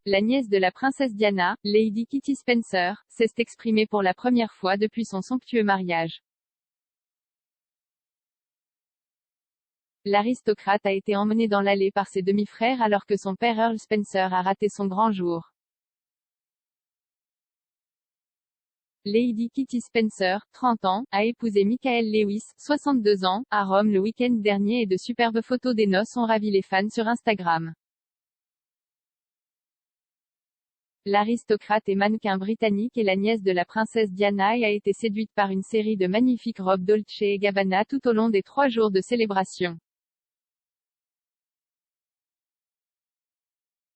la nièce de la princesse Diana, Lady Kitty Spencer, s'est exprimée pour la première fois depuis son somptueux mariage. L'aristocrate a été emmené dans l'allée par ses demi-frères alors que son père Earl Spencer a raté son grand jour. Lady Kitty Spencer, 30 ans, a épousé Michael Lewis, 62 ans, à Rome le week-end dernier et de superbes photos des noces ont ravi les fans sur Instagram. L'aristocrate et mannequin britannique est la nièce de la princesse Diana et a été séduite par une série de magnifiques robes Dolce & Gabbana tout au long des 3 jours de célébration.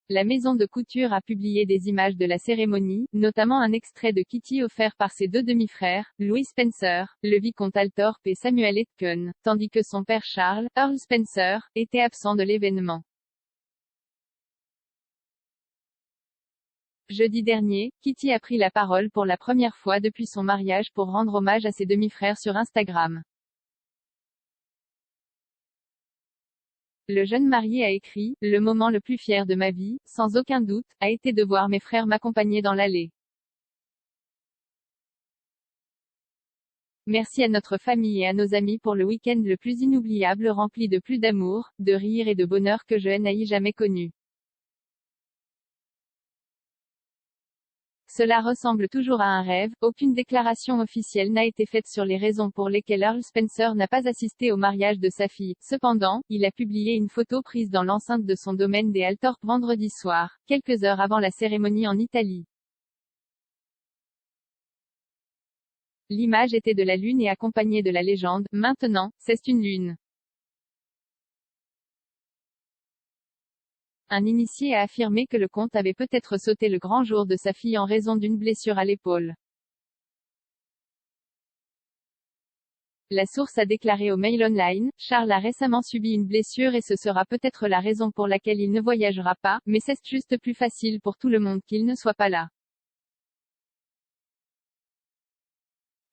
La maison de couture a publié des images de la cérémonie, notamment un extrait de Kitty offert par ses 2 demi-frères, Louis Spencer, le vicomte Althorp et Samuel Aitken, tandis que son père Charles, Earl Spencer, était absent de l'événement. Jeudi dernier, Kitty a pris la parole pour la première fois depuis son mariage pour rendre hommage à ses demi-frères sur Instagram. Le jeune marié a écrit « Le moment le plus fier de ma vie, sans aucun doute, a été de voir mes frères m'accompagner dans l'allée. Merci à notre famille et à nos amis pour le week-end le plus inoubliable rempli de plus d'amour, de rire et de bonheur que je n'ai jamais connu. Cela ressemble toujours à un rêve. » Aucune déclaration officielle n'a été faite sur les raisons pour lesquelles Earl Spencer n'a pas assisté au mariage de sa fille. Cependant, il a publié une photo prise dans l'enceinte de son domaine des Althorp vendredi soir, quelques heures avant la cérémonie en Italie. L'image était de la lune et accompagnée de la légende « Maintenant, c'est une lune ». Un initié a affirmé que le comte avait peut-être sauté le grand jour de sa fille en raison d'une blessure à l'épaule. La source a déclaré au Mail Online, « Charles a récemment subi une blessure et ce sera peut-être la raison pour laquelle il ne voyagera pas, mais c'est juste plus facile pour tout le monde qu'il ne soit pas là. »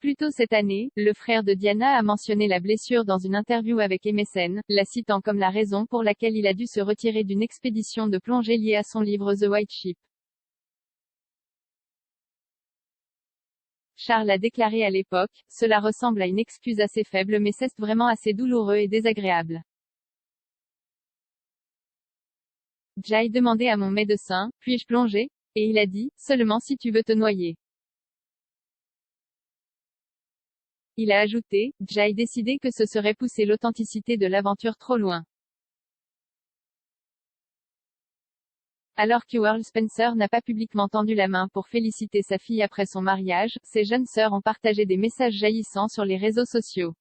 Plus tôt cette année, le frère de Diana a mentionné la blessure dans une interview avec MSN, la citant comme la raison pour laquelle il a dû se retirer d'une expédition de plongée liée à son livre The White Ship. Charles a déclaré à l'époque, « Cela ressemble à une excuse assez faible mais c'est vraiment assez douloureux et désagréable. J'ai demandé à mon médecin, puis-je plonger? Et il a dit, seulement si tu veux te noyer. Il a ajouté, j'ai décidé que ce serait pousser l'authenticité de l'aventure trop loin. Alors que Earl Spencer n'a pas publiquement tendu la main pour féliciter sa fille après son mariage, ses jeunes sœurs ont partagé des messages jaillissants sur les réseaux sociaux.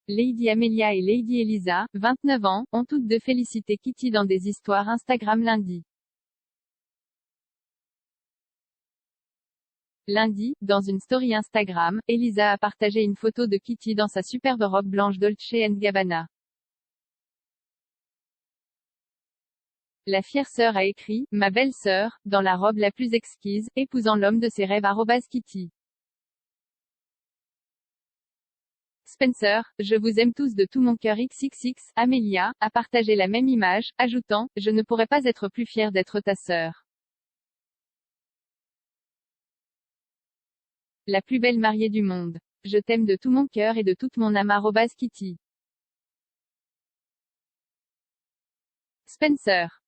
Lady Amelia et Lady Eliza, 29 ans, ont toutes deux félicité Kitty dans des histoires Instagram lundi. Lundi, dans une story Instagram, Eliza a partagé une photo de Kitty dans sa superbe robe blanche Dolce & Gabbana. La fière sœur a écrit, « Ma belle-sœur, dans la robe la plus exquise, épousant l'homme de ses rêves @Kitty. Spencer, je vous aime tous de tout mon cœur XXX. Amelia a partagé la même image, ajoutant, « Je ne pourrais pas être plus fière d'être ta sœur. La plus belle mariée du monde. Je t'aime de tout mon cœur et de toute mon âme @Kitty. Spencer.